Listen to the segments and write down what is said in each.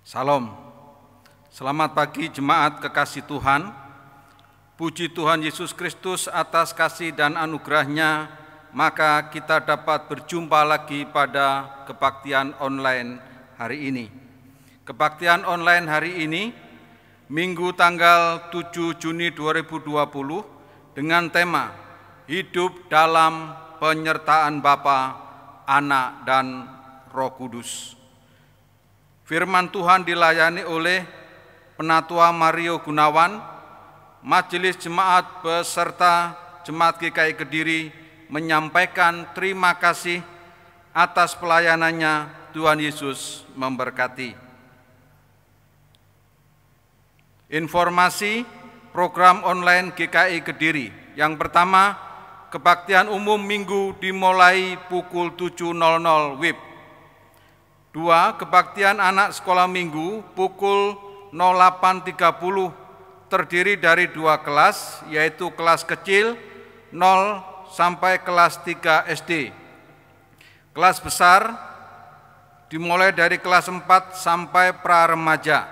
Salam. Selamat pagi jemaat kekasih Tuhan. Puji Tuhan Yesus Kristus atas kasih dan anugerah-Nya, maka kita dapat berjumpa lagi pada kebaktian online hari ini. Kebaktian online hari ini, Minggu tanggal 7 Juni 2020, dengan tema Hidup dalam Penyertaan Bapa, Anak, dan Roh Kudus. Firman Tuhan dilayani oleh Penatua Mario Gunawan. Majelis Jemaat beserta Jemaat GKI Kediri menyampaikan terima kasih atas pelayanannya. Tuhan Yesus memberkati. Informasi program online GKI Kediri. Yang pertama, kebaktian umum Minggu dimulai pukul 7.00 WIB. 2. Kebaktian anak sekolah minggu pukul 08.30 terdiri dari 2 kelas, yaitu kelas kecil 0 sampai kelas 3 SD. Kelas besar dimulai dari kelas 4 sampai pra-remaja.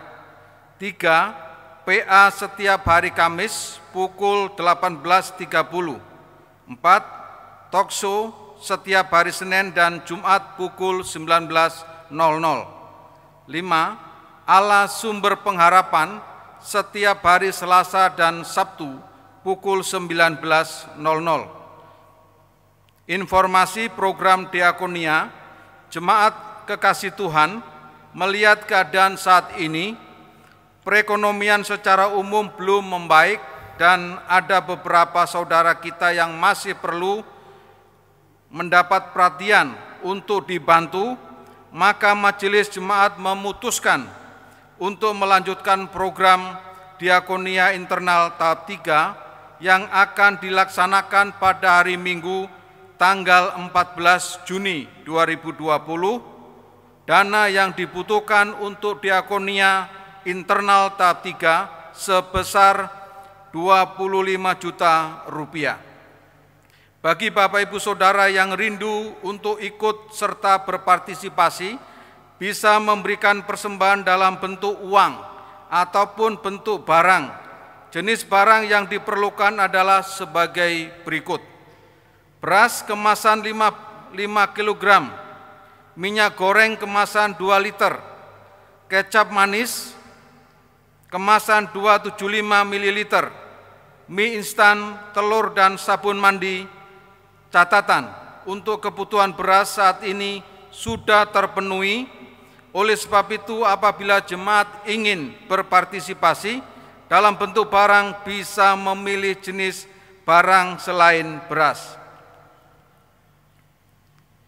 3. PA setiap hari Kamis pukul 18.30. 4. Talkshow setiap hari Senin dan Jumat pukul 19.00. 5. Allah Sumber Pengharapan setiap hari Selasa dan Sabtu pukul 19.00. Informasi program diakonia. Jemaat kekasih Tuhan, melihat keadaan saat ini, perekonomian secara umum belum membaik dan ada beberapa saudara kita yang masih perlu mendapat perhatian untuk dibantu. Maka Majelis Jemaat memutuskan untuk melanjutkan program diakonia internal tahap 3 yang akan dilaksanakan pada hari Minggu tanggal 14 Juni 2020. Dana yang dibutuhkan untuk diakonia internal tahap 3 sebesar 25 juta rupiah. Bagi Bapak Ibu Saudara yang rindu untuk ikut serta berpartisipasi, bisa memberikan persembahan dalam bentuk uang ataupun bentuk barang. Jenis barang yang diperlukan adalah sebagai berikut: beras kemasan 5 kg, minyak goreng kemasan 2 liter, kecap manis kemasan 275 ml, mie instan, telur, dan sabun mandi. Catatan, untuk kebutuhan beras saat ini sudah terpenuhi. Oleh sebab itu, apabila jemaat ingin berpartisipasi dalam bentuk barang, bisa memilih jenis barang selain beras.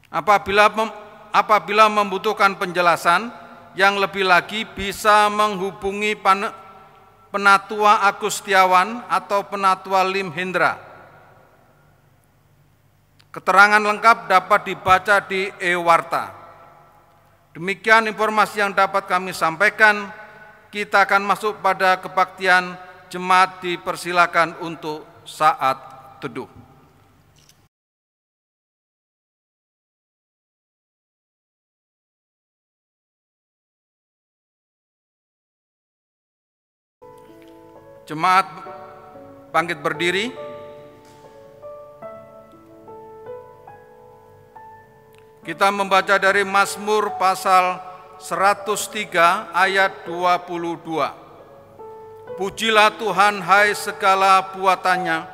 Apabila membutuhkan penjelasan yang lebih lagi, bisa menghubungi Penatua Agus Setiawan atau Penatua Lim Hendra. Keterangan lengkap dapat dibaca di e-warta. Demikian informasi yang dapat kami sampaikan. Kita akan masuk pada kebaktian. Jemaat dipersilakan untuk saat teduh. Jemaat bangkit berdiri. Kita membaca dari Mazmur pasal 103 ayat 22. Pujilah Tuhan, hai segala buatannya,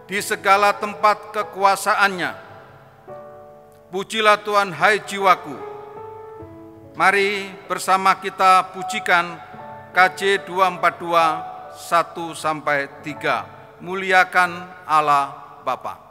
di segala tempat kekuasaannya. Pujilah Tuhan, hai jiwaku. Mari bersama kita pujikan KJ 242 1-3. Muliakan Allah Bapa.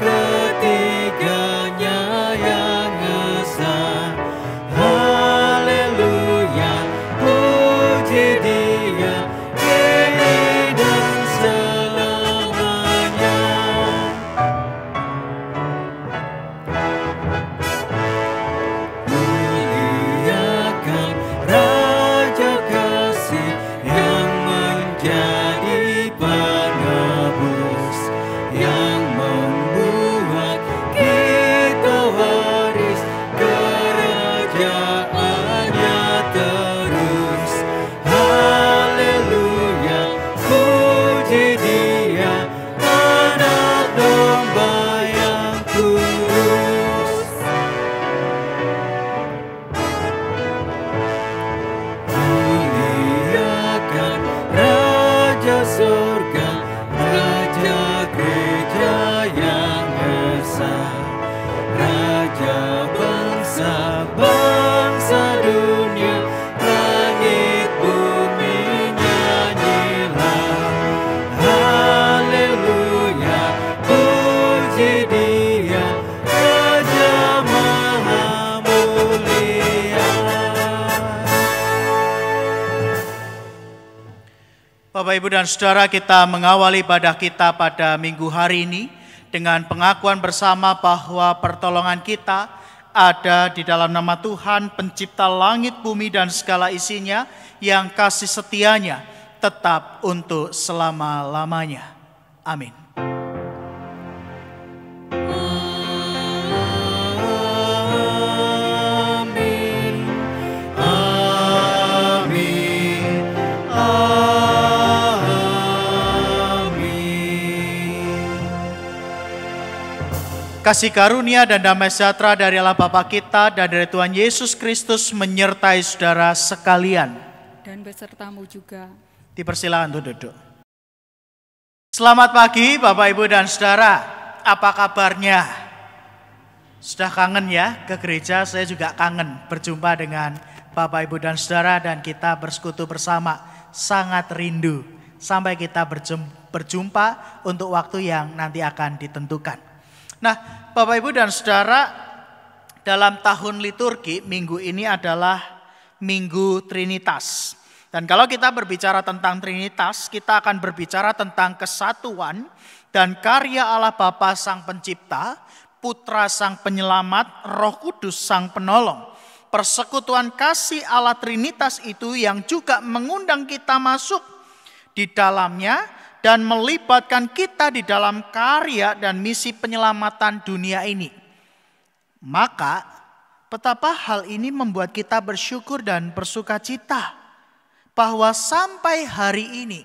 Ketiganya yang esa bangsa dunia, langit bumi nyanyilah. Haleluya, puji Dia, Raja Maha Mulia. Bapak, Ibu, dan Saudara, kita mengawali ibadah kita pada minggu hari ini dengan pengakuan bersama bahwa pertolongan kita ada di dalam nama Tuhan, pencipta langit, bumi, dan segala isinya, yang kasih setianya tetap untuk selama-lamanya. Amin. Kasih karunia dan damai sejahtera dari Allah Bapa kita dan dari Tuhan Yesus Kristus menyertai saudara sekalian. Dan besertamu juga. Dipersilakan untuk duduk. Selamat pagi Bapak, Ibu, dan Saudara. Apa kabarnya? Sudah kangen ya ke gereja? Saya juga kangen berjumpa dengan Bapak, Ibu, dan Saudara, dan kita bersekutu bersama. Sangat rindu sampai kita berjumpa untuk waktu yang nanti akan ditentukan. Nah, Bapak, Ibu, dan Saudara, dalam tahun liturgi minggu ini adalah Minggu Trinitas. Dan kalau kita berbicara tentang Trinitas, kita akan berbicara tentang kesatuan dan karya Allah Bapa Sang Pencipta, Putra Sang Penyelamat, Roh Kudus Sang Penolong. Persekutuan kasih Allah Trinitas itu yang juga mengundang kita masuk di dalamnya dan melibatkan kita di dalam karya dan misi penyelamatan dunia ini. Maka betapa hal ini membuat kita bersyukur dan bersukacita bahwa sampai hari ini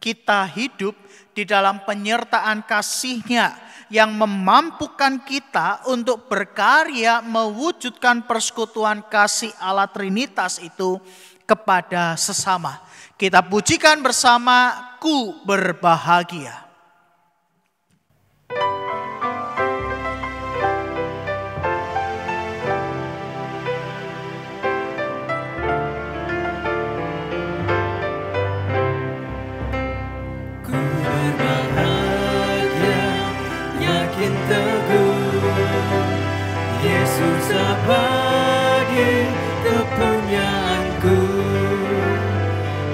kita hidup di dalam penyertaan kasih-Nya yang memampukan kita untuk berkarya mewujudkan persekutuan kasih Allah Trinitas itu kepada sesama. Kita pujikan bersama, Ku Berbahagia. Ku berbahagia, yakin teguh, Yesus abadi kepunyaanku.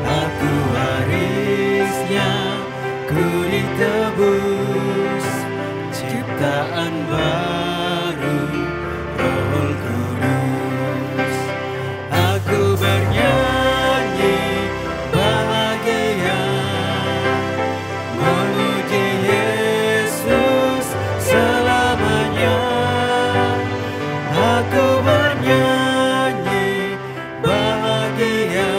Aku warisnya, ku ditebus, ciptaan baru, Roh Kudus. Aku bernyanyi bahagia, memuji Yesus selamanya. Aku bernyanyi bahagia,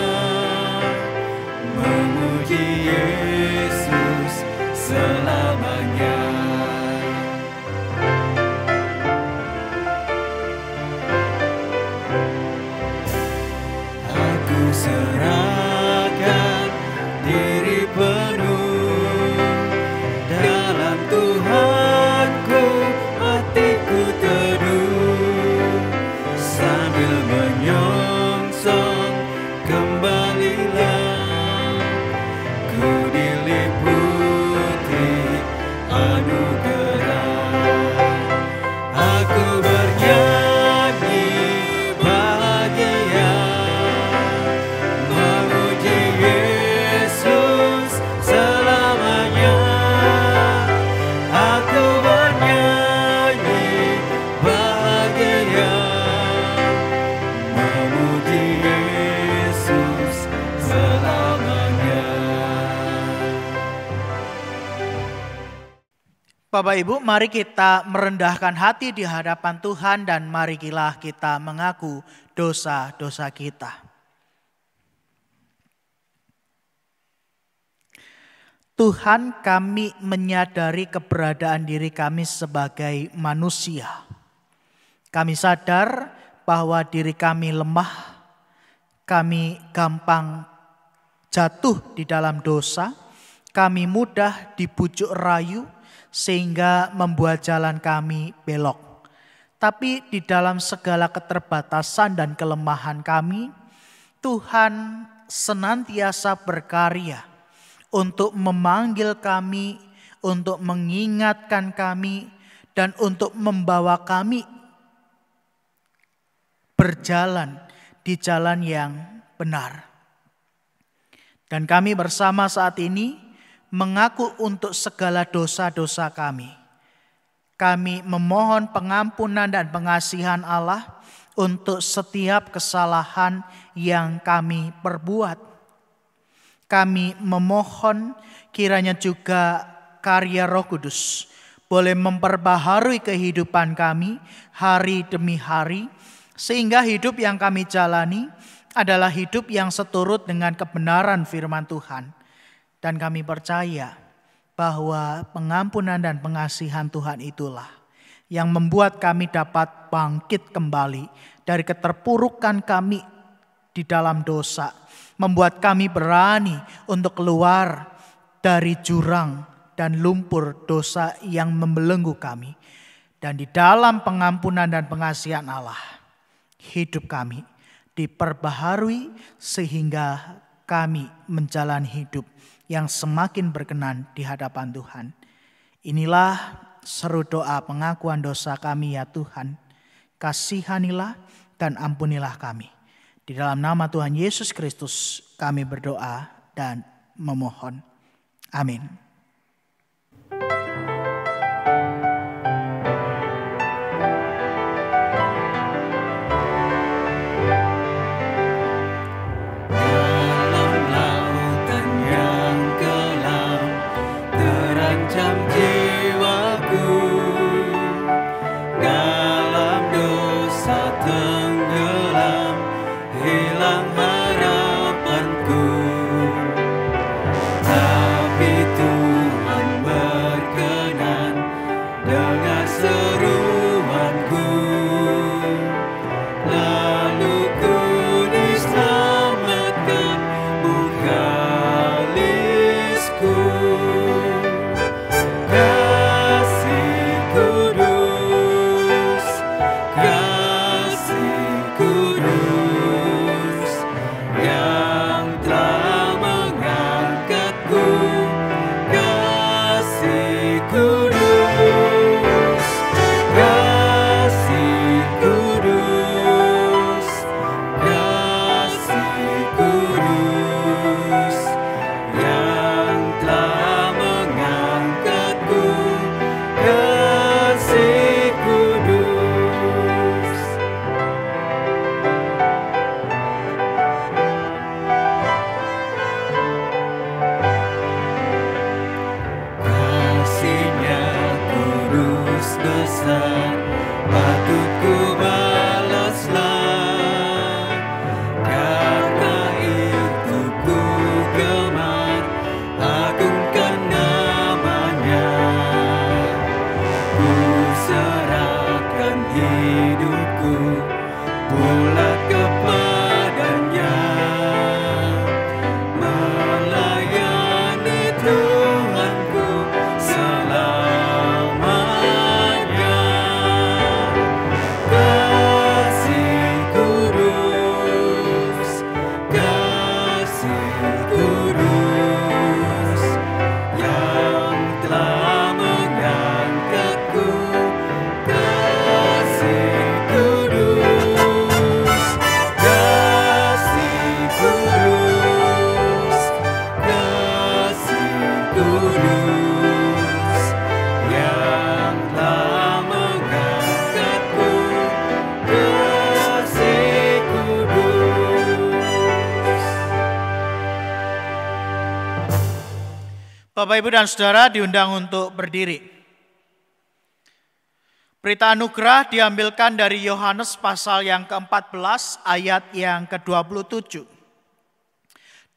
memuji Yesus selamanya. Aku serahkan diri penuh dalam Tuhanku, hatiku teduh sambil menyongsong kembalilah. Ku diliputi anugerah. Aku bernyanyi bahagia, memuji Yesus selamanya. Aku bernyanyi bahagia, memuji Yesus selamanya. Bapak, Ibu, mari kita merendahkan hati di hadapan Tuhan dan marilah kita mengaku dosa-dosa kita. Tuhan, kami menyadari keberadaan diri kami sebagai manusia. Kami sadar bahwa diri kami lemah, kami gampang jatuh di dalam dosa, kami mudah dibujuk rayu sehingga membuat jalan kami belok. Tapi di dalam segala keterbatasan dan kelemahan kami, Tuhan senantiasa berkarya untuk memanggil kami, untuk mengingatkan kami, dan untuk membawa kami berjalan di jalan yang benar. Dan kami bersama saat ini mengaku untuk segala dosa-dosa kami. Kami memohon pengampunan dan pengasihan Allah untuk setiap kesalahan yang kami perbuat. Kami memohon kiranya juga karya Roh Kudus boleh memperbaharui kehidupan kami hari demi hari, sehingga hidup yang kami jalani adalah hidup yang seturut dengan kebenaran firman Tuhan. Dan kami percaya bahwa pengampunan dan pengasihan Tuhan itulah yang membuat kami dapat bangkit kembali dari keterpurukan kami di dalam dosa, membuat kami berani untuk keluar dari jurang dan lumpur dosa yang membelenggu kami. Dan di dalam pengampunan dan pengasihan Allah, hidup kami diperbaharui sehingga kami menjalani hidup yang semakin berkenan di hadapan Tuhan. Inilah seru doa pengakuan dosa kami ya Tuhan. Kasihanilah dan ampunilah kami. Di dalam nama Tuhan Yesus Kristus kami berdoa dan memohon. Amin. Bapak, Ibu, dan Saudara diundang untuk berdiri. Berita anugerah diambilkan dari Yohanes pasal yang ke-14 ayat yang ke-27.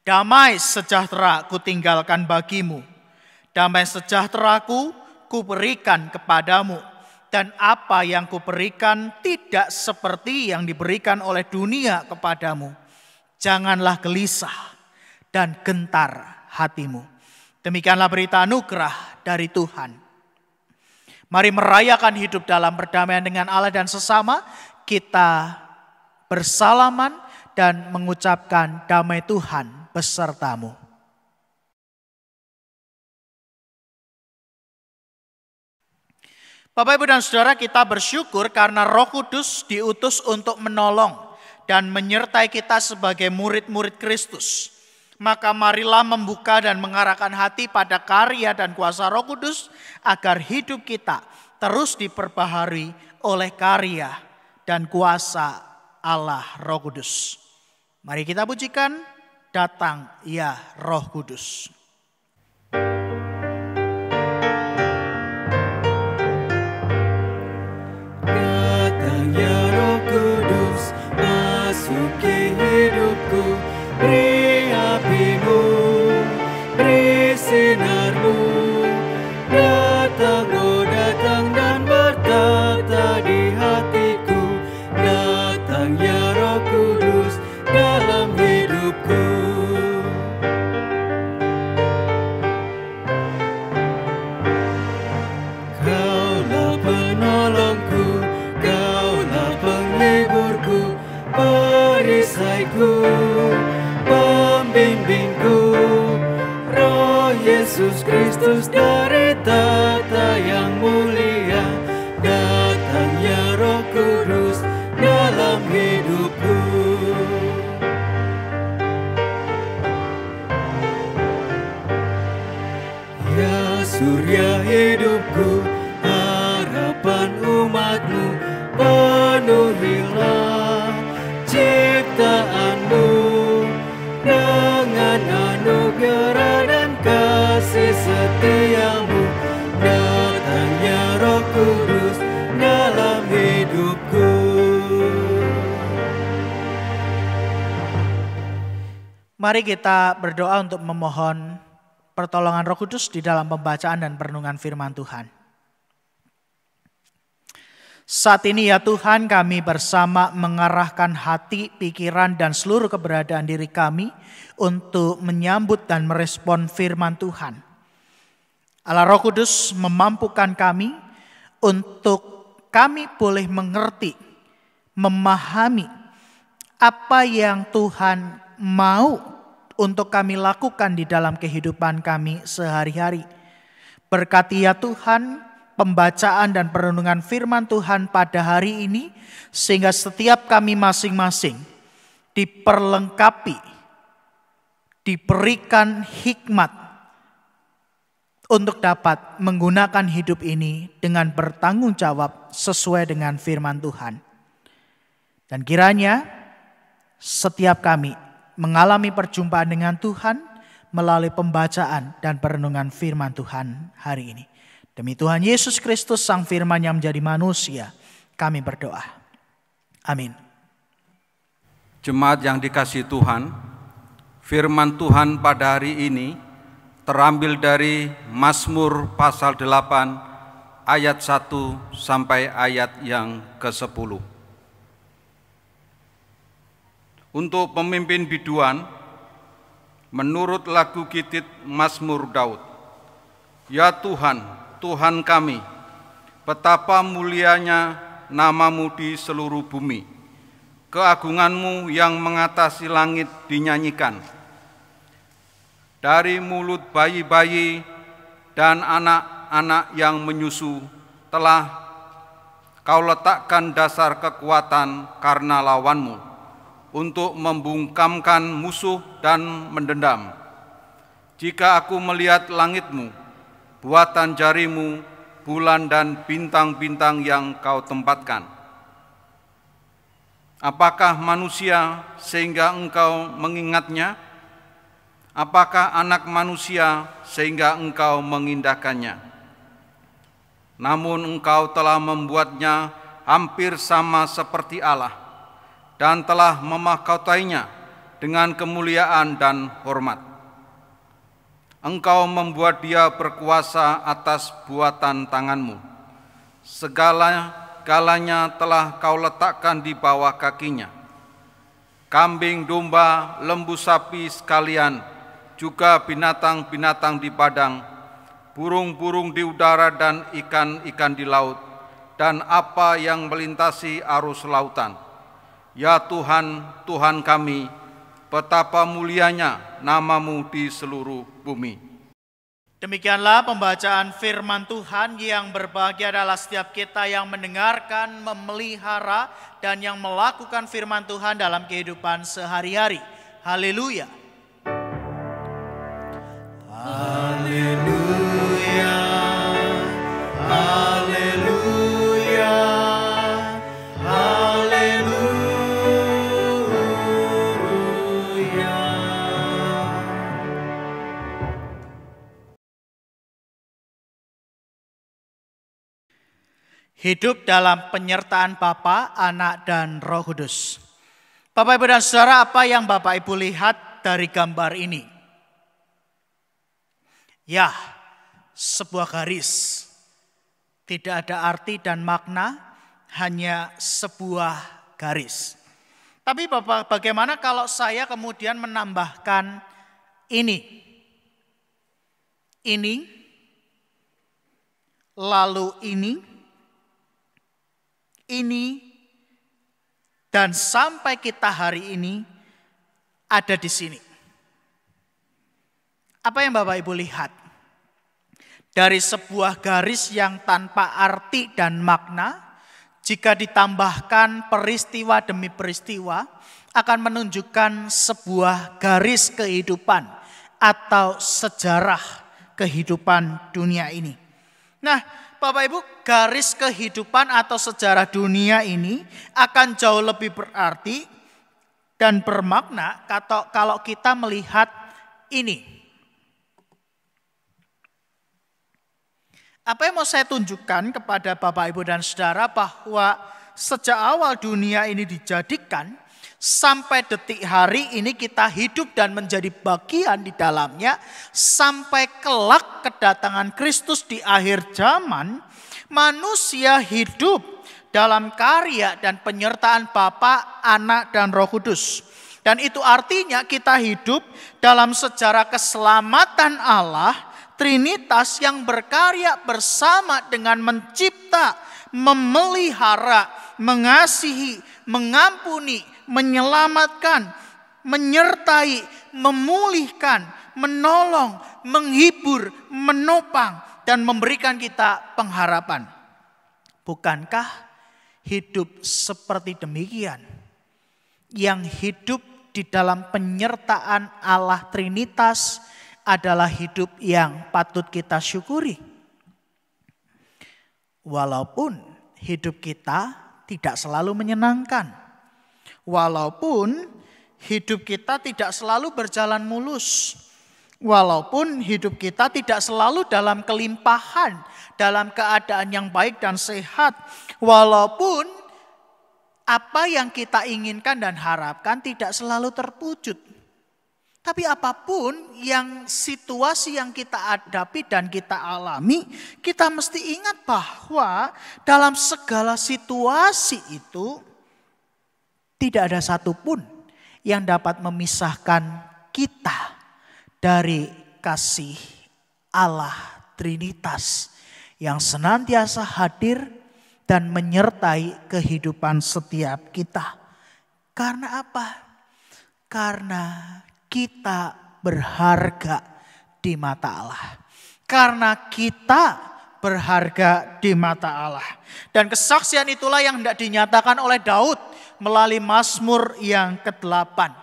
Damai sejahtera kutinggalkan bagimu, damai sejahteraku kuberikan kepadamu, dan apa yang kuberikan tidak seperti yang diberikan oleh dunia kepadamu. Janganlah gelisah dan gentar hatimu. Demikianlah berita anugerah dari Tuhan. Mari merayakan hidup dalam perdamaian dengan Allah dan sesama. Kita bersalaman dan mengucapkan damai Tuhan besertamu. Bapak, Ibu, dan Saudara, kita bersyukur karena Roh Kudus diutus untuk menolong dan menyertai kita sebagai murid-murid Kristus. Maka marilah membuka dan mengarahkan hati pada karya dan kuasa Roh Kudus agar hidup kita terus diperbaharui oleh karya dan kuasa Allah Roh Kudus. Mari kita pujikan, datang ya Roh Kudus. Masuki hidupku, beri apimu, beri sinarmu. Datang, oh datang dan bertata di hatiku. Datang ya Roh Kudus dalam hidupku. Kaulah penolongku, Kaulah penghiburku, perisaiku, pembimbingku. Roh Yesus Kristus dari tata yang mulia, datang ya Roh Kudus dalam hidupku. Ya surya hidupku, harapan umatmu, penuhilah ciptaanmu dengan anugerah dan kasih setiamu. Datang ya Roh Kudus dalam hidupku. Mari kita berdoa untuk memohon pertolongan Roh Kudus di dalam pembacaan dan perenungan firman Tuhan. Saat ini ya Tuhan, kami bersama mengarahkan hati, pikiran, dan seluruh keberadaan diri kami untuk menyambut dan merespon firman Tuhan. Allah Roh Kudus memampukan kami untuk kami boleh mengerti, memahami apa yang Tuhan mau untuk kami lakukan di dalam kehidupan kami sehari-hari. Berkati ya Tuhan pembacaan dan perenungan firman Tuhan pada hari ini, sehingga setiap kami masing-masing diperlengkapi, diberikan hikmat untuk dapat menggunakan hidup ini dengan bertanggung jawab sesuai dengan firman Tuhan. Dan kiranya setiap kami mengalami perjumpaan dengan Tuhan melalui pembacaan dan perenungan firman Tuhan hari ini. Demi Tuhan Yesus Kristus Sang Firman yang menjadi manusia, kami berdoa. Amin. Jemaat yang dikasihi Tuhan, firman Tuhan pada hari ini terambil dari Mazmur pasal 8 ayat 1 sampai ayat yang ke-10. Untuk pemimpin biduan, menurut lagu Gitit Mazmur Daud, ya Tuhan, Tuhan kami, betapa mulianya nama-Mu di seluruh bumi. Keagungan-Mu yang mengatasi langit dinyanyikan. Dari mulut bayi-bayi dan anak-anak yang menyusu telah Kau letakkan dasar kekuatan karena lawan-Mu, untuk membungkamkan musuh dan mendendam. Jika aku melihat langit-Mu, buatan jari-Mu, bulan dan bintang-bintang yang Kau tempatkan. Apakah manusia sehingga Engkau mengingatnya? Apakah anak manusia sehingga Engkau mengindahkannya? Namun Engkau telah membuatnya hampir sama seperti Allah dan telah memahkotainya dengan kemuliaan dan hormat. Engkau membuat dia berkuasa atas buatan tangan-Mu. Segala-galanya telah Kau letakkan di bawah kakinya. Kambing, domba, lembu sapi sekalian, juga binatang-binatang di padang, burung-burung di udara dan ikan-ikan di laut, dan apa yang melintasi arus lautan. Ya Tuhan, Tuhan kami, betapa mulianya nama-Mu di seluruh bumi. Demikianlah pembacaan firman Tuhan. Yang berbahagia adalah setiap kita yang mendengarkan, memelihara, dan yang melakukan firman Tuhan dalam kehidupan sehari-hari. Haleluya. Haleluya. Haleluya. Haleluya. Hidup dalam penyertaan Bapa, Anak, dan Roh Kudus. Bapak, Ibu, dan Saudara, apa yang Bapak, Ibu lihat dari gambar ini? Ya, sebuah garis. Tidak ada arti dan makna, hanya sebuah garis. Tapi Bapak, bagaimana kalau saya kemudian menambahkan ini? Ini, lalu ini, dan sampai kita hari ini ada di sini. Apa yang Bapak Ibu lihat? Dari sebuah garis yang tanpa arti dan makna, jika ditambahkan peristiwa demi peristiwa, akan menunjukkan sebuah garis kehidupan atau sejarah kehidupan dunia ini. Nah, Bapak Ibu, garis kehidupan atau sejarah dunia ini akan jauh lebih berarti dan bermakna kalau kita melihat ini. Apa yang mau saya tunjukkan kepada Bapak, Ibu, dan Saudara bahwa sejak awal dunia ini dijadikan sampai detik hari ini kita hidup dan menjadi bagian di dalamnya sampai kelak kedatangan Kristus di akhir zaman, manusia hidup dalam karya dan penyertaan Bapa, Anak, dan Roh Kudus. Dan itu artinya kita hidup dalam sejarah keselamatan Allah Trinitas yang berkarya bersama dengan mencipta, memelihara, mengasihi, mengampuni, menyelamatkan, menyertai, memulihkan, menolong, menghibur, menopang, dan memberikan kita pengharapan. Bukankah hidup seperti demikian? Yang hidup di dalam penyertaan Allah Trinitas adalah hidup yang patut kita syukuri. Walaupun hidup kita tidak selalu menyenangkan. Walaupun hidup kita tidak selalu berjalan mulus. Walaupun hidup kita tidak selalu dalam kelimpahan, dalam keadaan yang baik dan sehat. Walaupun apa yang kita inginkan dan harapkan tidak selalu terwujud. Tapi apapun yang situasi yang kita hadapi dan kita alami, kita mesti ingat bahwa dalam segala situasi itu tidak ada satupun yang dapat memisahkan kita dari kasih Allah Trinitas yang senantiasa hadir dan menyertai kehidupan setiap kita. Karena apa? Karena kita berharga di mata Allah. Karena kita berharga di mata Allah. Dan kesaksian itulah yang hendak dinyatakan oleh Daud melalui Mazmur yang ke-8.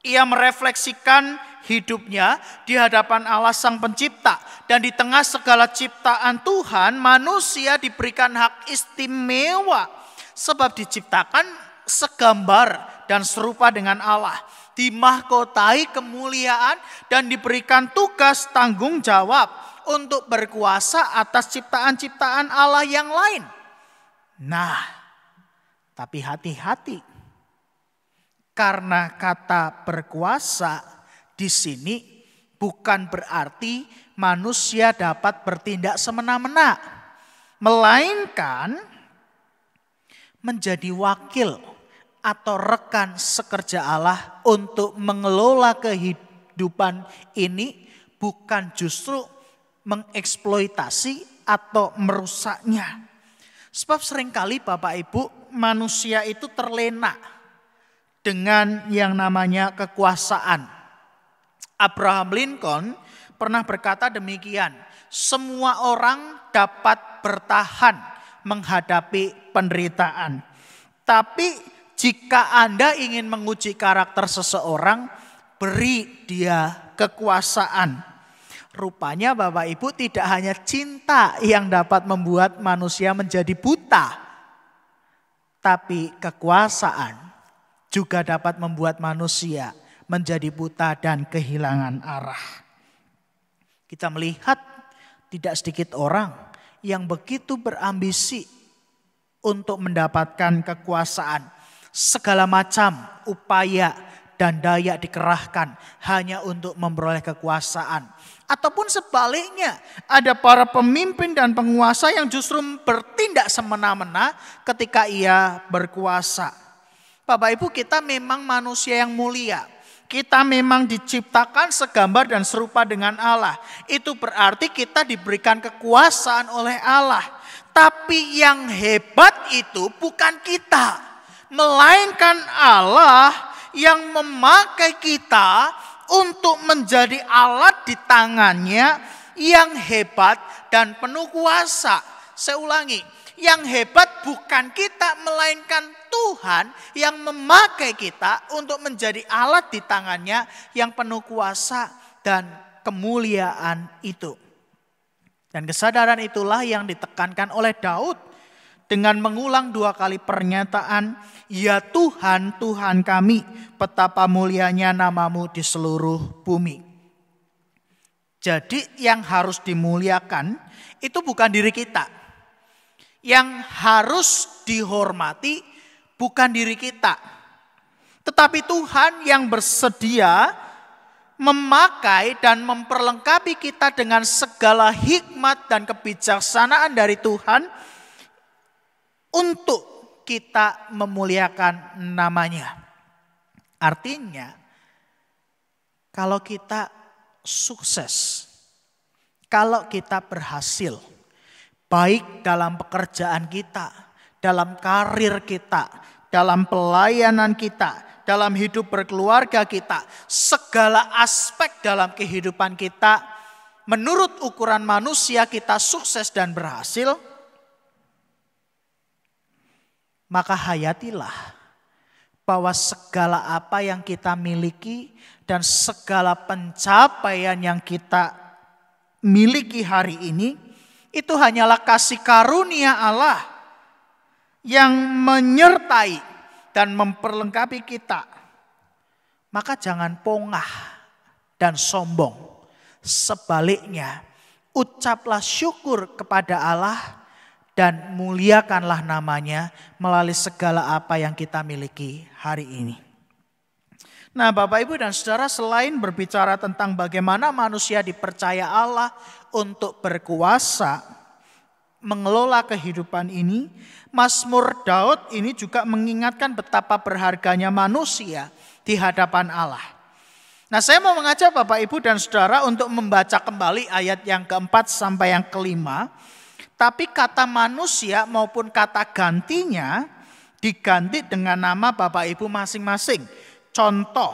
Ia merefleksikan hidupnya di hadapan Allah Sang Pencipta. Dan di tengah segala ciptaan Tuhan, manusia diberikan hak istimewa. Sebab diciptakan segambar dan serupa dengan Allah. Dimahkotai kemuliaan dan diberikan tugas tanggung jawab untuk berkuasa atas ciptaan-ciptaan Allah yang lain. Nah, tapi hati-hati. Karena kata berkuasa di sini bukan berarti manusia dapat bertindak semena-mena. Melainkan menjadi wakil atau rekan sekerja Allah untuk mengelola kehidupan ini bukan justru mengeksploitasi atau merusaknya. Sebab seringkali Bapak Ibu, manusia itu terlena dengan yang namanya kekuasaan. Abraham Lincoln pernah berkata demikian, semua orang dapat bertahan menghadapi penderitaan. Tapi jika Anda ingin menguji karakter seseorang, beri dia kekuasaan. Rupanya Bapak Ibu, tidak hanya cinta yang dapat membuat manusia menjadi buta, tapi kekuasaan juga dapat membuat manusia menjadi buta dan kehilangan arah. Kita melihat tidak sedikit orang yang begitu berambisi untuk mendapatkan kekuasaan. Segala macam upaya dan daya dikerahkan hanya untuk memperoleh kekuasaan. Ataupun sebaliknya, ada para pemimpin dan penguasa yang justru bertindak semena-mena ketika ia berkuasa. Bapak Ibu, kita memang manusia yang mulia. Kita memang diciptakan segambar dan serupa dengan Allah. Itu berarti kita diberikan kekuasaan oleh Allah. Tapi yang hebat itu bukan kita, melainkan Allah yang memakai kita untuk menjadi alat di tangannya yang hebat dan penuh kuasa. Saya ulangi, yang hebat bukan kita, melainkan Tuhan yang memakai kita untuk menjadi alat di tangannya yang penuh kuasa dan kemuliaan itu. Dan kesadaran itulah yang ditekankan oleh Daud dengan mengulang 2 kali pernyataan, ya Tuhan, Tuhan kami, betapa mulianya namamu di seluruh bumi. Jadi yang harus dimuliakan itu bukan diri kita. Yang harus dihormati bukan diri kita. Tetapi Tuhan yang bersedia memakai dan memperlengkapi kita dengan segala hikmat dan kebijaksanaan dari Tuhan untuk kita memuliakan namanya. Artinya, kalau kita sukses, kalau kita berhasil, baik dalam pekerjaan kita, dalam karir kita, dalam pelayanan kita, dalam hidup berkeluarga kita, segala aspek dalam kehidupan kita, menurut ukuran manusia kita sukses dan berhasil, maka hayatilah bahwa segala apa yang kita miliki dan segala pencapaian yang kita miliki hari ini, itu hanyalah kasih karunia Allah yang menyertai dan memperlengkapi kita. Maka jangan pongah dan sombong. Sebaliknya, ucaplah syukur kepada Allah dan muliakanlah namanya melalui segala apa yang kita miliki hari ini. Nah, Bapak Ibu dan Saudara, selain berbicara tentang bagaimana manusia dipercaya Allah untuk berkuasa mengelola kehidupan ini, Mazmur Daud ini juga mengingatkan betapa berharganya manusia di hadapan Allah. Nah, saya mau mengajak Bapak Ibu dan Saudara untuk membaca kembali ayat yang keempat sampai yang kelima. Tapi kata manusia maupun kata gantinya diganti dengan nama Bapak Ibu masing-masing. Contoh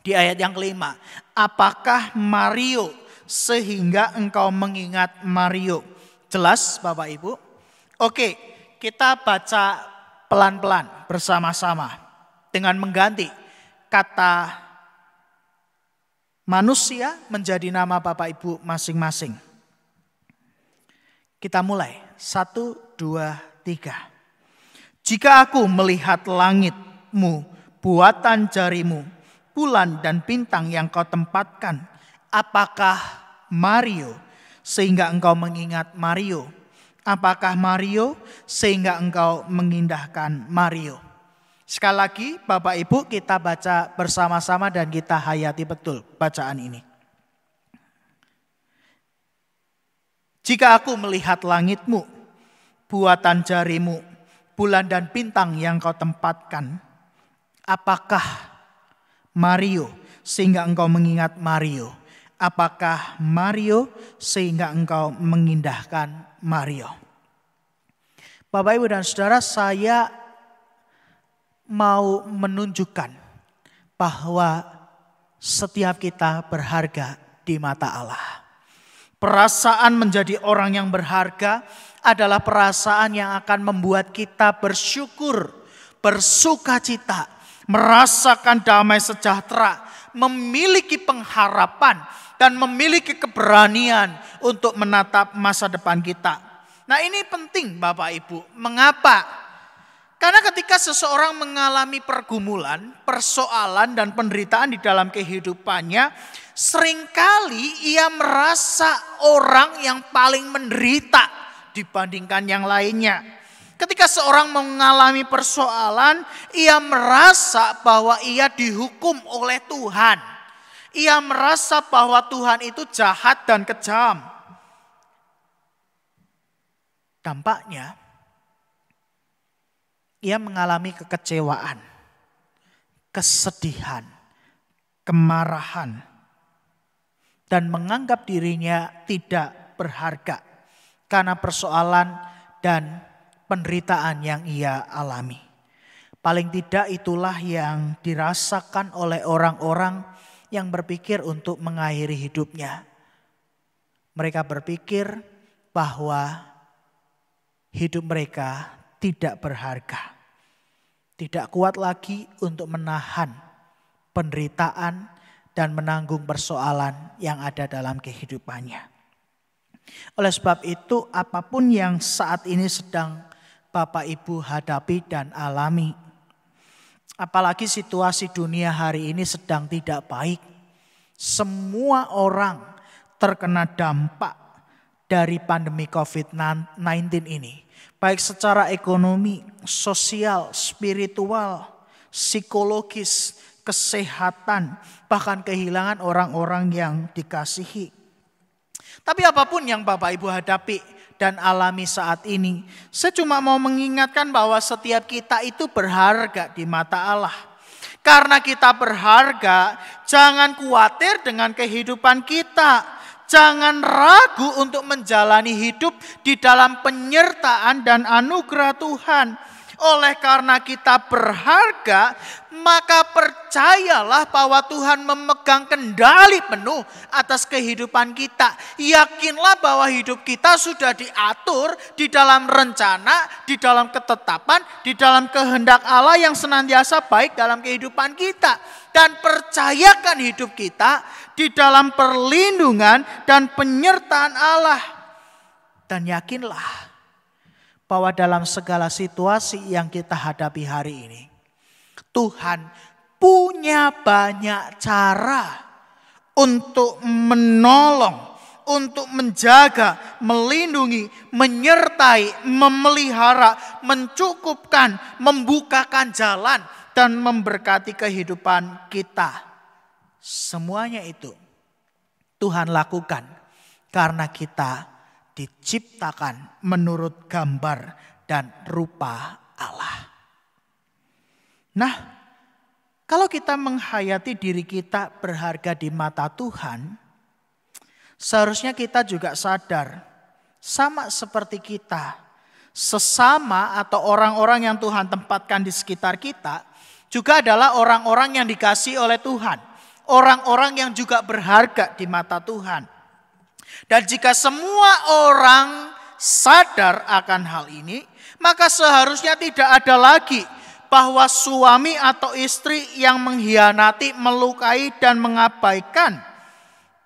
di ayat yang kelima. Apakah Mario sehingga engkau mengingat Mario? Jelas Bapak Ibu? Oke, kita baca pelan-pelan bersama-sama. Dengan mengganti kata manusia menjadi nama Bapak Ibu masing-masing. Kita mulai, 1, 2, 3. Jika aku melihat langitmu, buatan jarimu, bulan dan bintang yang kau tempatkan, apakah Mario sehingga engkau mengingat Mario? Apakah Mario sehingga engkau mengindahkan Mario? Sekali lagi Bapak Ibu, kita baca bersama-sama dan kita hayati betul bacaan ini. Jika aku melihat langitmu, buatan jarimu, bulan dan bintang yang kau tempatkan, apakah Mario sehingga engkau mengingat Mario? apakah Mario sehingga engkau mengindahkan Mario? Bapak, Ibu, dan Saudara, saya mau menunjukkan bahwa setiap kita berharga di mata Allah. Perasaan menjadi orang yang berharga adalah perasaan yang akan membuat kita bersyukur, bersukacita, merasakan damai sejahtera, memiliki pengharapan, dan memiliki keberanian untuk menatap masa depan kita. Nah, ini penting Bapak Ibu. Mengapa? Karena ketika seseorang mengalami pergumulan, persoalan, dan penderitaan di dalam kehidupannya, seringkali ia merasa orang yang paling menderita dibandingkan yang lainnya. Ketika seorang mengalami persoalan, ia merasa bahwa ia dihukum oleh Tuhan. Ia merasa bahwa Tuhan itu jahat dan kejam. Dampaknya, ia mengalami kekecewaan, kesedihan, kemarahan, dan menganggap dirinya tidak berharga karena persoalan dan penderitaan yang ia alami. Paling tidak itulah yang dirasakan oleh orang-orang yang berpikir untuk mengakhiri hidupnya. Mereka berpikir bahwa hidup mereka tidak berharga. Tidak kuat lagi untuk menahan penderitaan dan menanggung persoalan yang ada dalam kehidupannya. Oleh sebab itu, apapun yang saat ini sedang Bapak Ibu hadapi dan alami, apalagi situasi dunia hari ini sedang tidak baik. Semua orang terkena dampak dari pandemi COVID-19 ini. Baik secara ekonomi, sosial, spiritual, psikologis, kesehatan, bahkan kehilangan orang-orang yang dikasihi. Tapi apapun yang Bapak Ibu hadapi dan alami saat ini, saya cuma mau mengingatkan bahwa setiap kita itu berharga di mata Allah. Karena kita berharga, jangan khawatir dengan kehidupan kita. Jangan ragu untuk menjalani hidup di dalam penyertaan dan anugerah Tuhan. Oleh karena kita berharga, maka percayalah bahwa Tuhan memegang kendali penuh atas kehidupan kita. Yakinlah bahwa hidup kita sudah diatur di dalam rencana, di dalam ketetapan, di dalam kehendak Allah yang senantiasa baik dalam kehidupan kita. Dan percayakan hidup kita di dalam perlindungan dan penyertaan Allah. Dan yakinlah bahwa dalam segala situasi yang kita hadapi hari ini, Tuhan punya banyak cara untuk menolong, untuk menjaga, melindungi, menyertai, memelihara, mencukupkan, membukakan jalan, dan memberkati kehidupan kita. Semuanya itu Tuhan lakukan karena kita diciptakan menurut gambar dan rupa Allah. Nah, kalau kita menghayati diri kita berharga di mata Tuhan, seharusnya kita juga sadar, sama seperti kita, sesama atau orang-orang yang Tuhan tempatkan di sekitar kita, juga adalah orang-orang yang dikasihi oleh Tuhan. Orang-orang yang juga berharga di mata Tuhan. Dan jika semua orang sadar akan hal ini, maka seharusnya tidak ada lagi bahwa suami atau istri yang mengkhianati, melukai, dan mengabaikan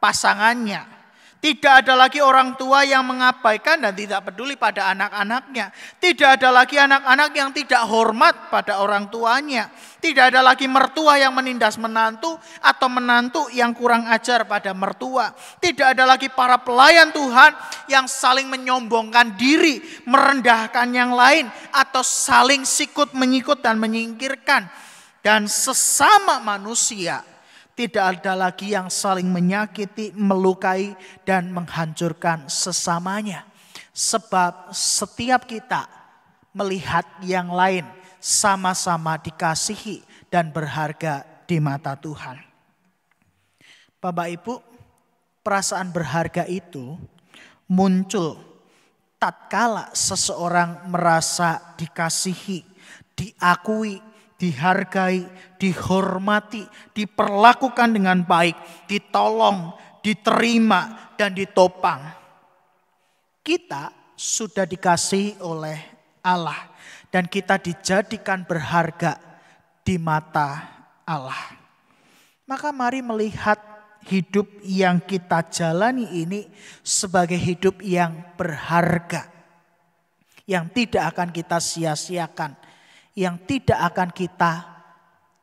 pasangannya. Tidak ada lagi orang tua yang mengabaikan dan tidak peduli pada anak-anaknya. Tidak ada lagi anak-anak yang tidak hormat pada orang tuanya. Tidak ada lagi mertua yang menindas menantu atau menantu yang kurang ajar pada mertua. Tidak ada lagi para pelayan Tuhan yang saling menyombongkan diri, merendahkan yang lain, atau saling sikut menyikut dan menyingkirkan. Dan sesama manusia, tidak ada lagi yang saling menyakiti, melukai, dan menghancurkan sesamanya. Sebab setiap kita melihat yang lain sama-sama dikasihi dan berharga di mata Tuhan. Bapak Ibu, perasaan berharga itu muncul tatkala seseorang merasa dikasihi, diakui, dihargai, dihormati, diperlakukan dengan baik, ditolong, diterima, dan ditopang. Kita sudah dikasihi oleh Allah dan kita dijadikan berharga di mata Allah. Maka mari melihat hidup yang kita jalani ini sebagai hidup yang berharga. Yang tidak akan kita sia-siakan. Yang tidak akan kita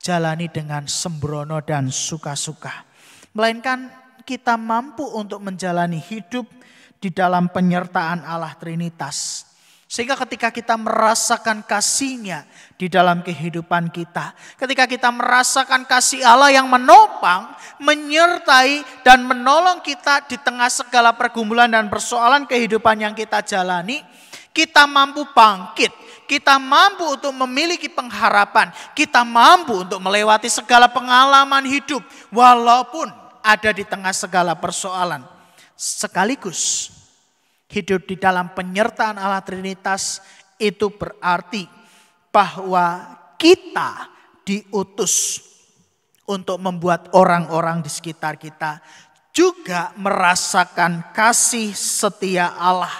jalani dengan sembrono dan suka-suka. Melainkan kita mampu untuk menjalani hidup di dalam penyertaan Allah Trinitas. Sehingga ketika kita merasakan kasih-Nya di dalam kehidupan kita. Ketika kita merasakan kasih Allah yang menopang, menyertai dan menolong kita di tengah segala pergumulan dan persoalan kehidupan yang kita jalani. Kita mampu bangkit. Kita mampu untuk memiliki pengharapan. Kita mampu untuk melewati segala pengalaman hidup. Walaupun ada di tengah segala persoalan. Sekaligus hidup di dalam penyertaan Allah Trinitas itu berarti bahwa kita diutus untuk membuat orang-orang di sekitar kita juga merasakan kasih setia Allah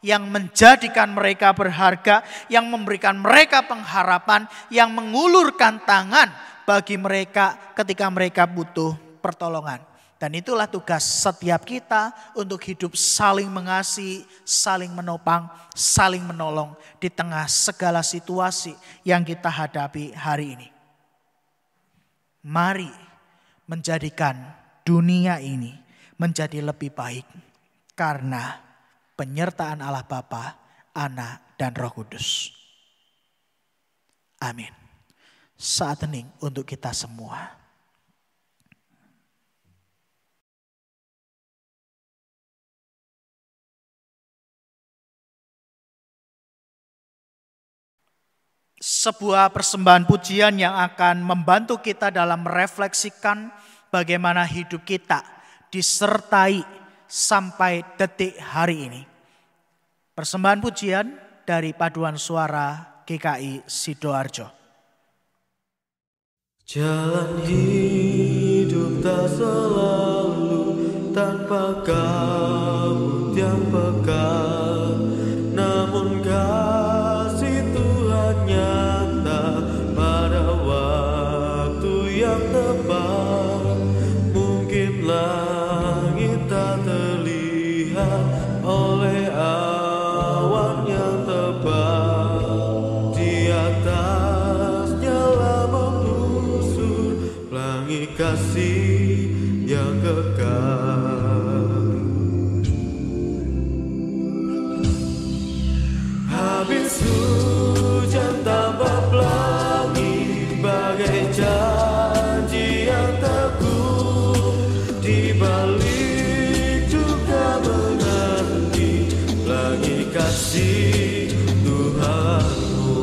yang menjadikan mereka berharga, yang memberikan mereka pengharapan, yang mengulurkan tangan bagi mereka ketika mereka butuh pertolongan. Dan itulah tugas setiap kita untuk hidup saling mengasihi, saling menopang, saling menolong di tengah segala situasi yang kita hadapi hari ini. Mari menjadikan dunia ini menjadi lebih baik karena penyertaan Allah Bapa, Anak, dan Roh Kudus. Amin. Saat hening untuk kita semua. Sebuah persembahan pujian yang akan membantu kita dalam merefleksikan bagaimana hidup kita disertai sampai detik hari ini. Persembahan pujian dari Paduan Suara GKI Sidoarjo. Jalan hidup tak selalu tanpa kabut yang pekat, namun kasih Tuhan nyata pada waktu yang tepat. Mungkin langit tak terlihat oleh awan yang tebal, di atasnya lah mengusur pelangi kasih yang kekal. Habis hujan tambah pelangi, bagai janji yang teguh, di balik juga menanti pelangi kasih Tuhanmu.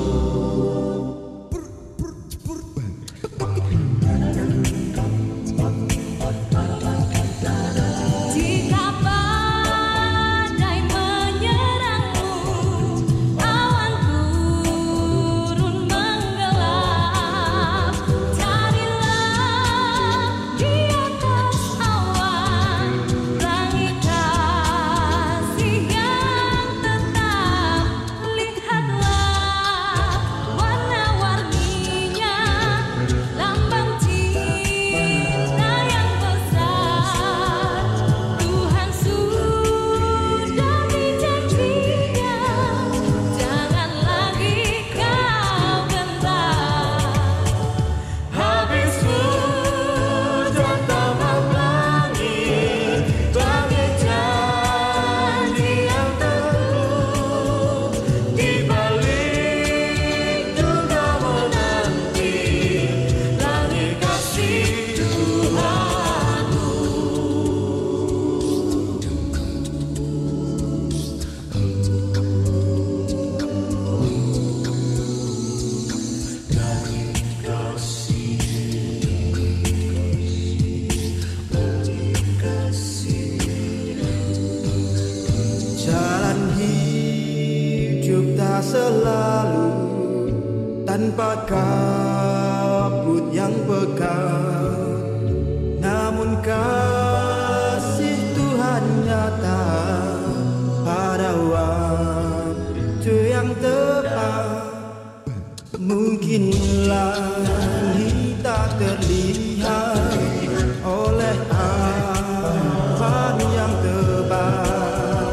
kekal. Namun kasih Tuhan nyata pada waktu yang tepat. Mungkin langit tak terlihat oleh awan yang tebal,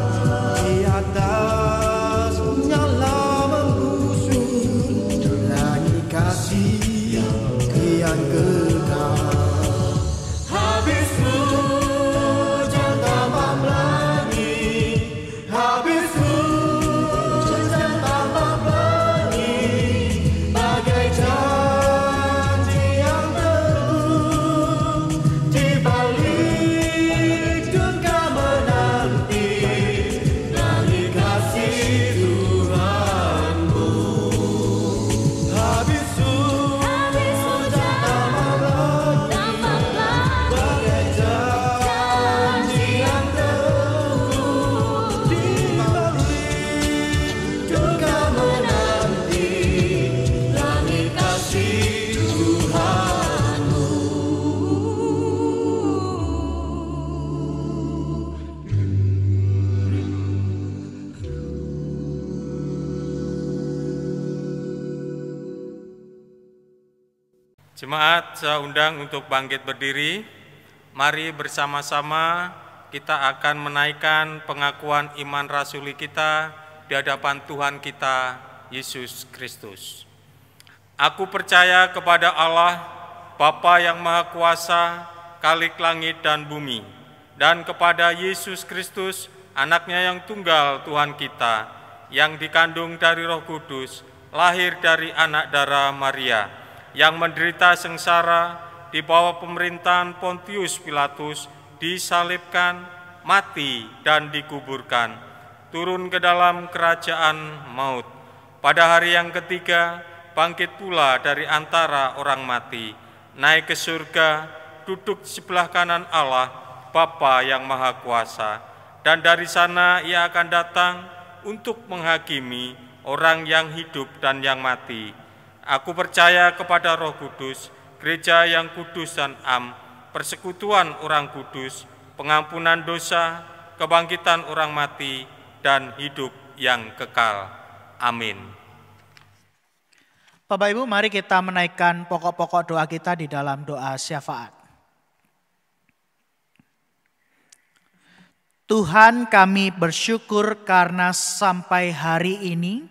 di atasnya lah membusung langit kasih yang kekal. Habis hujan tambah pelangi, habis hujan tambah pelangi, bagai janji yang teguh di balik duka menanti langit kasih Tuhanmu. Habis hujan tambah pelangi, bagai janji yang teguh di balik duka menanti langit kasih Tuhanmu. Jemaat, saya undang untuk bangkit berdiri. Mari bersama-sama kita akan menaikkan pengakuan iman rasuli kita di hadapan Tuhan kita, Yesus Kristus. Aku percaya kepada Allah, Bapa yang Maha Kuasa, Khalik langit dan bumi, dan kepada Yesus Kristus, anaknya yang tunggal Tuhan kita, yang dikandung dari Roh Kudus, lahir dari anak darah Maria, yang menderita sengsara di bawah pemerintahan Pontius Pilatus, disalibkan, mati, dan dikuburkan, turun ke dalam kerajaan maut. Pada hari yang ketiga, bangkit pula dari antara orang mati, naik ke surga, duduk di sebelah kanan Allah, Bapa yang Maha Kuasa, dan dari sana ia akan datang untuk menghakimi orang yang hidup dan yang mati. Aku percaya kepada Roh Kudus, gereja yang kudus dan am, persekutuan orang kudus, pengampunan dosa, kebangkitan orang mati, dan hidup yang kekal. Amin. Bapak Ibu, mari kita menaikkan pokok-pokok doa kita di dalam doa syafaat. Tuhan, kami bersyukur karena sampai hari ini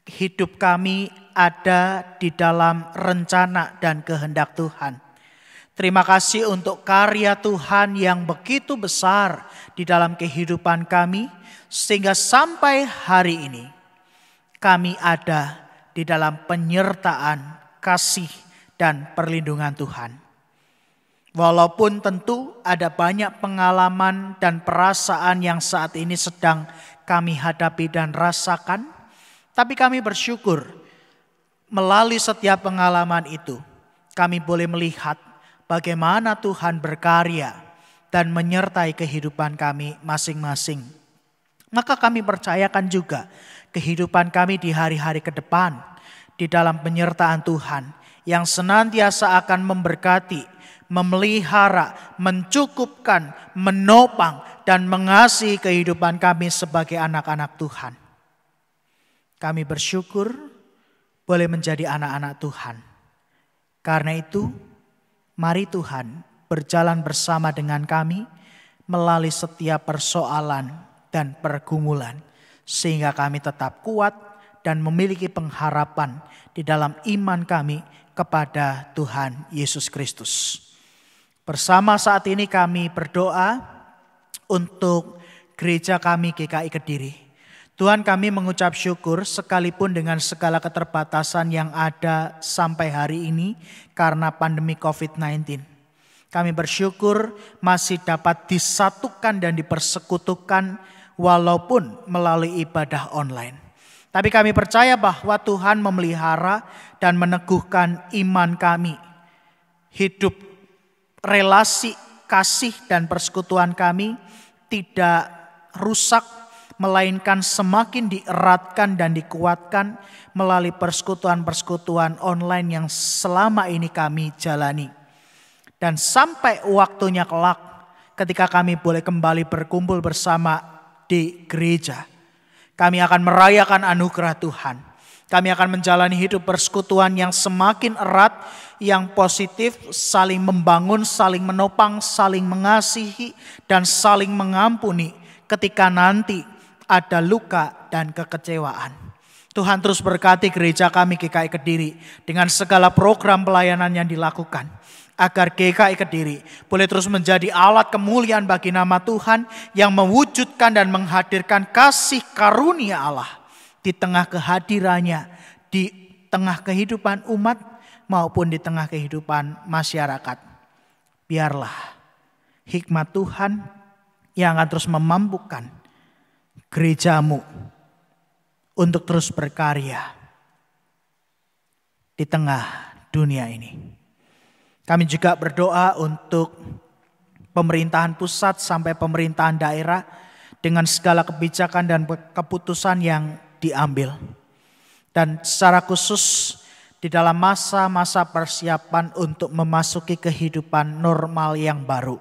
hidup kami ada di dalam rencana dan kehendak Tuhan. Terima kasih untuk karya Tuhan yang begitu besar di dalam kehidupan kami, sehingga sampai hari ini kami ada di dalam penyertaan, kasih, dan perlindungan Tuhan. Walaupun tentu ada banyak pengalaman dan perasaan yang saat ini sedang kami hadapi dan rasakan, tapi kami bersyukur melalui setiap pengalaman itu kami boleh melihat bagaimana Tuhan berkarya dan menyertai kehidupan kami masing-masing. Maka kami percayakan juga kehidupan kami di hari-hari ke depan di dalam penyertaan Tuhan yang senantiasa akan memberkati, memelihara, mencukupkan, menopang, dan mengasihi kehidupan kami sebagai anak-anak Tuhan. Kami bersyukur boleh menjadi anak-anak Tuhan. Karena itu, mari Tuhan berjalan bersama dengan kami melalui setiap persoalan dan pergumulan, sehingga kami tetap kuat dan memiliki pengharapan di dalam iman kami kepada Tuhan Yesus Kristus. Bersama saat ini kami berdoa untuk gereja kami GKI Kediri. Tuhan, kami mengucap syukur sekalipun dengan segala keterbatasan yang ada sampai hari ini karena pandemi COVID-19. Kami bersyukur masih dapat disatukan dan dipersekutukan walaupun melalui ibadah online. Tapi kami percaya bahwa Tuhan memelihara dan meneguhkan iman kami. Hidup, relasi, kasih, dan persekutuan kami tidak rusak, melainkan semakin dieratkan dan dikuatkan melalui persekutuan-persekutuan online yang selama ini kami jalani. Dan sampai waktunya kelak ketika kami boleh kembali berkumpul bersama di gereja, kami akan merayakan anugerah Tuhan. Kami akan menjalani hidup persekutuan yang semakin erat, yang positif, saling membangun, saling menopang, saling mengasihi, dan saling mengampuni ketika nanti ada luka dan kekecewaan. Tuhan terus berkati gereja kami GKI Kediri dengan segala program pelayanan yang dilakukan, agar GKI Kediri boleh terus menjadi alat kemuliaan bagi nama Tuhan yang mewujudkan dan menghadirkan kasih karunia Allah di tengah kehadirannya, di tengah kehidupan umat maupun di tengah kehidupan masyarakat. Biarlah hikmat Tuhan yang akan terus memampukan gerejamu untuk terus berkarya di tengah dunia ini. Kami juga berdoa untuk pemerintahan pusat sampai pemerintahan daerah dengan segala kebijakan dan keputusan yang diambil. Dan secara khusus di dalam masa-masa persiapan untuk memasuki kehidupan normal yang baru.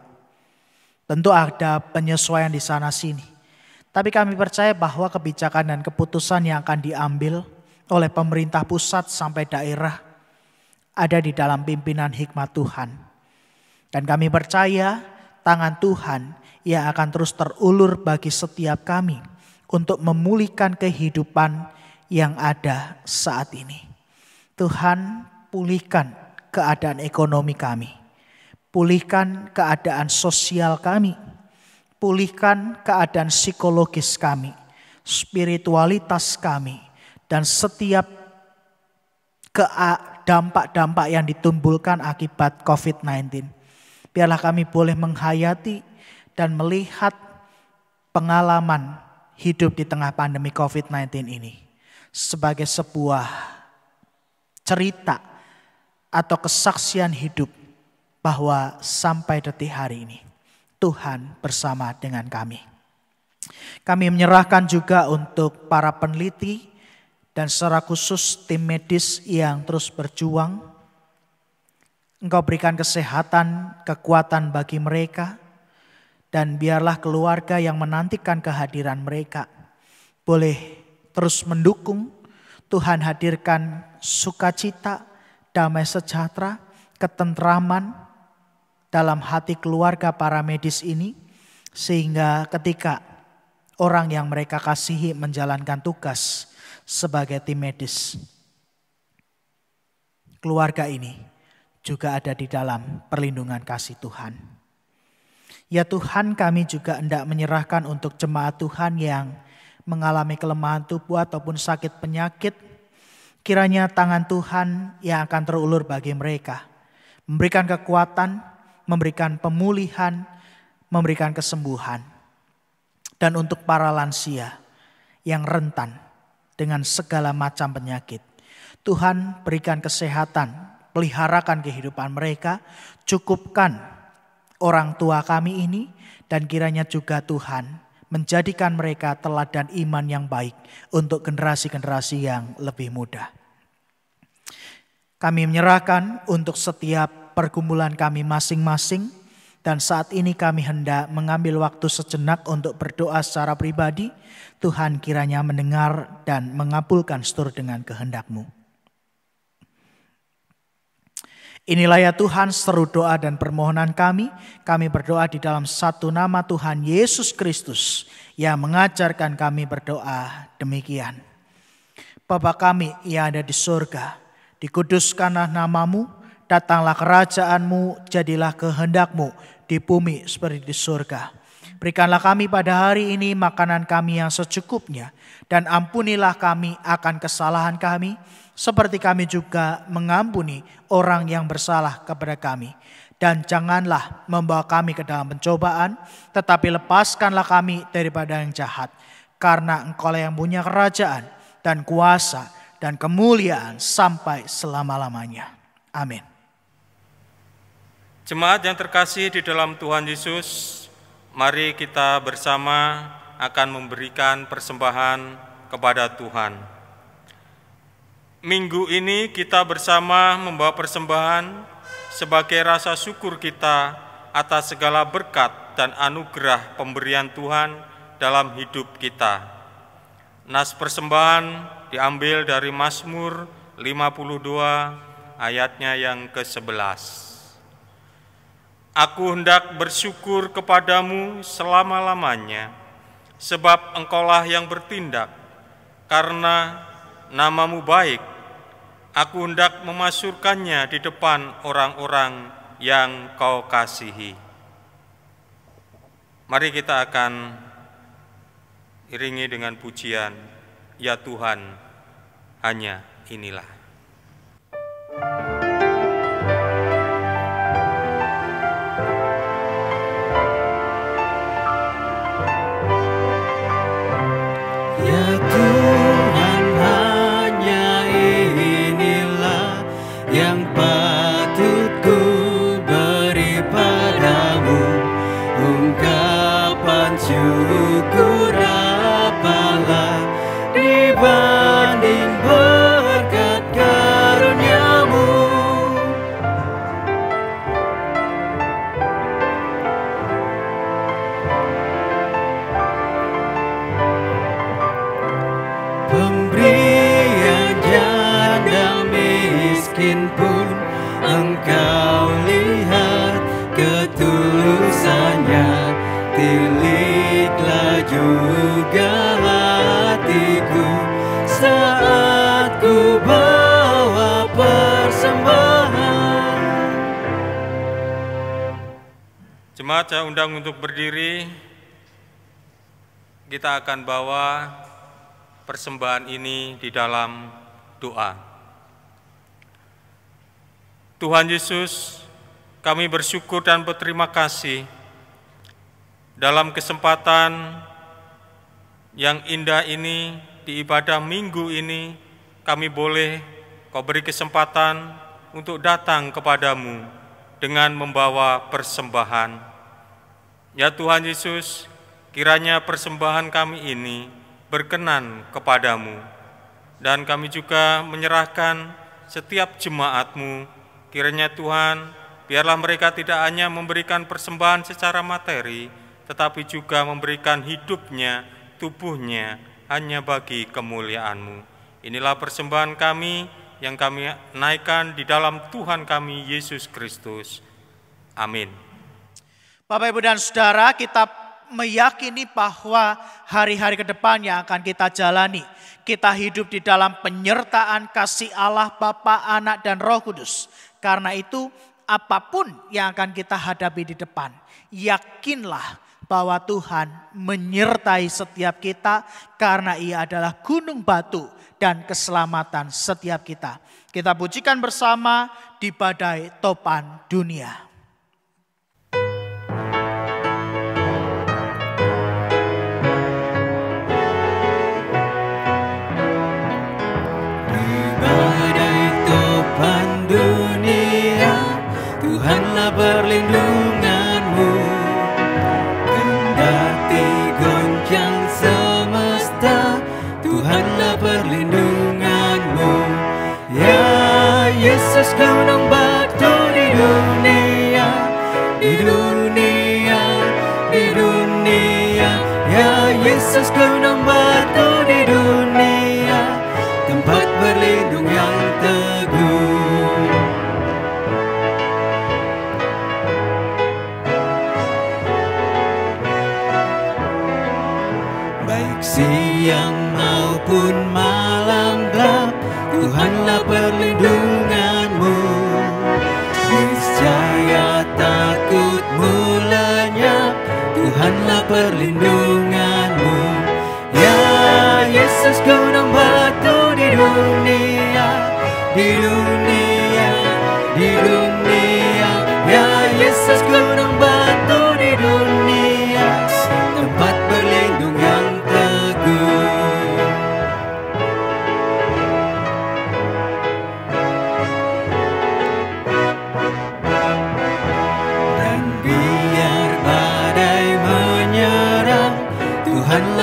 Tentu ada penyesuaian di sana sini. Tapi kami percaya bahwa kebijakan dan keputusan yang akan diambil oleh pemerintah pusat sampai daerah ada di dalam pimpinan hikmat Tuhan. Dan kami percaya tangan Tuhan yang akan terus terulur bagi setiap kami untuk memulihkan kehidupan yang ada saat ini. Tuhan, pulihkan keadaan ekonomi kami. Pulihkan keadaan sosial kami. Pulihkan keadaan psikologis kami. Spiritualitas kami. Dan setiap dampak-dampak yang ditimbulkan akibat COVID-19. Biarlah kami boleh menghayati dan melihat pengalaman hidup di tengah pandemi COVID-19 ini sebagai sebuah cerita atau kesaksian hidup bahwa sampai detik hari ini Tuhan bersama dengan kami. Kami menyerahkan juga untuk para peneliti dan secara khusus tim medis yang terus berjuang. Engkau berikan kesehatan, kekuatan bagi mereka. Dan biarlah keluarga yang menantikan kehadiran mereka boleh terus mendukung. Tuhan hadirkan sukacita, damai sejahtera, ketentraman dalam hati keluarga para medis ini. Sehingga ketika orang yang mereka kasihi menjalankan tugas sebagai tim medis, keluarga ini juga ada di dalam perlindungan kasih Tuhan. Ya Tuhan, kami juga hendak menyerahkan untuk jemaat Tuhan yang mengalami kelemahan tubuh ataupun sakit penyakit. Kiranya tangan Tuhan yang akan terulur bagi mereka. Memberikan kekuatan, memberikan pemulihan, memberikan kesembuhan. Dan untuk para lansia yang rentan dengan segala macam penyakit, Tuhan berikan kesehatan, peliharakan kehidupan mereka, cukupkan orang tua kami ini, dan kiranya juga Tuhan menjadikan mereka teladan iman yang baik untuk generasi-generasi yang lebih muda. Kami menyerahkan untuk setiap pergumulan kami masing-masing, dan saat ini kami hendak mengambil waktu sejenak untuk berdoa secara pribadi. Tuhan kiranya mendengar dan mengabulkan seturut dengan kehendak-Mu. Inilah ya Tuhan seru doa dan permohonan kami. Kami berdoa di dalam satu nama Tuhan Yesus Kristus yang mengajarkan kami berdoa demikian. Bapa kami yang ada di surga, dikuduskanlah nama-Mu, datanglah kerajaan-Mu, jadilah kehendak-Mu di bumi seperti di surga. Berikanlah kami pada hari ini makanan kami yang secukupnya, dan ampunilah kami akan kesalahan kami, seperti kami juga mengampuni orang yang bersalah kepada kami. Dan janganlah membawa kami ke dalam pencobaan, tetapi lepaskanlah kami daripada yang jahat. Karena Engkau yang punya kerajaan dan kuasa dan kemuliaan sampai selama-lamanya. Amin. Jemaat yang terkasih di dalam Tuhan Yesus, mari kita bersama akan memberikan persembahan kepada Tuhan. Minggu ini kita bersama membawa persembahan sebagai rasa syukur kita atas segala berkat dan anugerah pemberian Tuhan dalam hidup kita. Nas persembahan diambil dari Mazmur 52 ayatnya yang ke-11. Aku hendak bersyukur kepadamu selama-lamanya, sebab Engkaulah yang bertindak, karena namamu baik. Aku hendak memasyurkannya di depan orang-orang yang Kau kasihi. Mari kita akan iringi dengan pujian, ya Tuhan, hanya inilah. Ya Tuhan, hanya inilah yang patut ku beri padamu. Ungkapan syukur apalah dibanding berkat karunia-Mu. Pemberian janda miskin pun Engkau lihat ketulusannya. Tiliklah juga hatiku saat ku bawa persembahan. Jemaat, saya undang untuk berdiri. Kita akan bawa persembahan ini di dalam doa. Tuhan Yesus, kami bersyukur dan berterima kasih dalam kesempatan yang indah ini, di ibadah minggu ini, kami boleh Kau beri kesempatan untuk datang kepadamu dengan membawa persembahan. Ya Tuhan Yesus, kiranya persembahan kami ini berkenan kepadamu, dan kami juga menyerahkan setiap jemaat-Mu. Kiranya Tuhan, biarlah mereka tidak hanya memberikan persembahan secara materi, tetapi juga memberikan hidupnya, tubuhnya, hanya bagi kemuliaan-Mu. Inilah persembahan kami yang kami naikkan di dalam Tuhan kami Yesus Kristus. Amin. Bapak, Ibu, dan Saudara, kita meyakini bahwa hari-hari ke depan yang akan kita jalani, kita hidup di dalam penyertaan kasih Allah Bapa, Anak, dan Roh Kudus. Karena itu, apapun yang akan kita hadapi di depan, yakinlah bahwa Tuhan menyertai setiap kita karena Ia adalah gunung batu dan keselamatan setiap kita. Kita pujikan bersama di badai topan dunia. Dunia, Tuhanlah perlindunganmu. Kendati goncang semesta, Tuhanlah perlindunganmu. Ya Yesus, gunung batu di dunia, di dunia, di dunia. Ya Yesus, gunung batu di dunia, tempat berlindung yang teguh. Baik siang maupun malam gelap, Tuhanlah perlindunganmu. Niscaya takutmu lenyap, Tuhanlah perlindunganmu. Ya Yesus, gunung batu di dunia, di dunia, di dunia. Ya Yesus, gunung batu di dunia, tempat berlindung yang teguh. Dan biar badai menyerang, Tuhanlah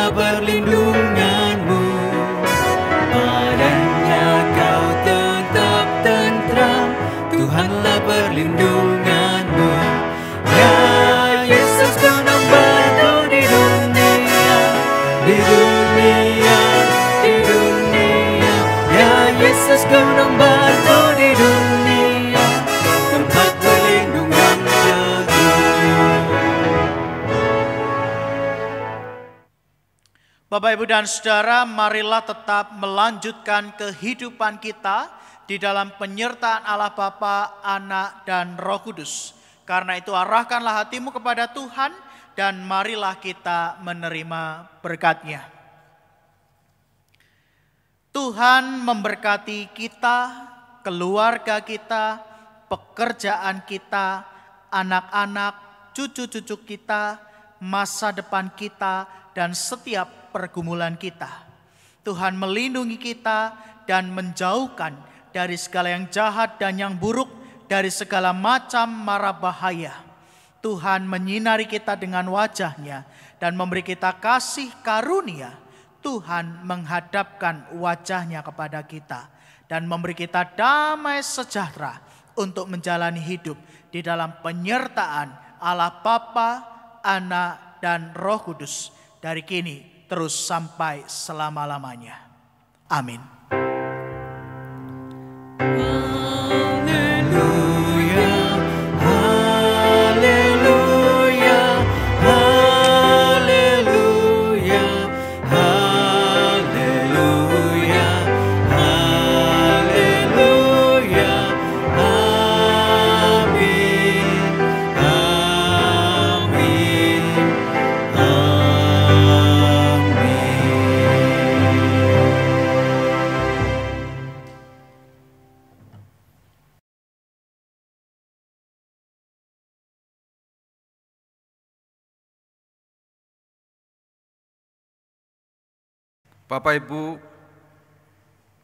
Bapak, Ibu, dan Saudara, marilah tetap melanjutkan kehidupan kita di dalam penyertaan Allah Bapa, Anak, dan Roh Kudus. Karena itu arahkanlah hatimu kepada Tuhan dan marilah kita menerima berkat-Nya. Tuhan memberkati kita, keluarga kita, pekerjaan kita, anak-anak, cucu-cucu kita, masa depan kita, dan setiap pergumulan kita. Tuhan melindungi kita dan menjauhkan dari segala yang jahat dan yang buruk, dari segala macam mara bahaya. Tuhan menyinari kita dengan wajah-Nya dan memberi kita kasih karunia. Tuhan menghadapkan wajah-Nya kepada kita dan memberi kita damai sejahtera untuk menjalani hidup di dalam penyertaan Allah Bapa, Anak, dan Roh Kudus dari kini terus sampai selama-lamanya. Amin. Bapak Ibu,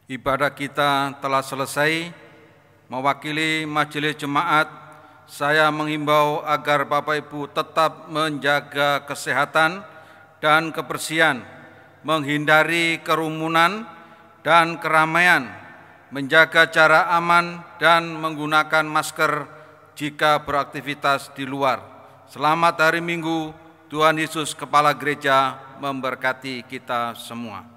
ibadah kita telah selesai. Mewakili majelis jemaat, saya menghimbau agar Bapak Ibu tetap menjaga kesehatan dan kebersihan, menghindari kerumunan dan keramaian, menjaga jarak aman dan menggunakan masker jika beraktivitas di luar. Selamat hari Minggu. Tuhan Yesus Kepala Gereja memberkati kita semua.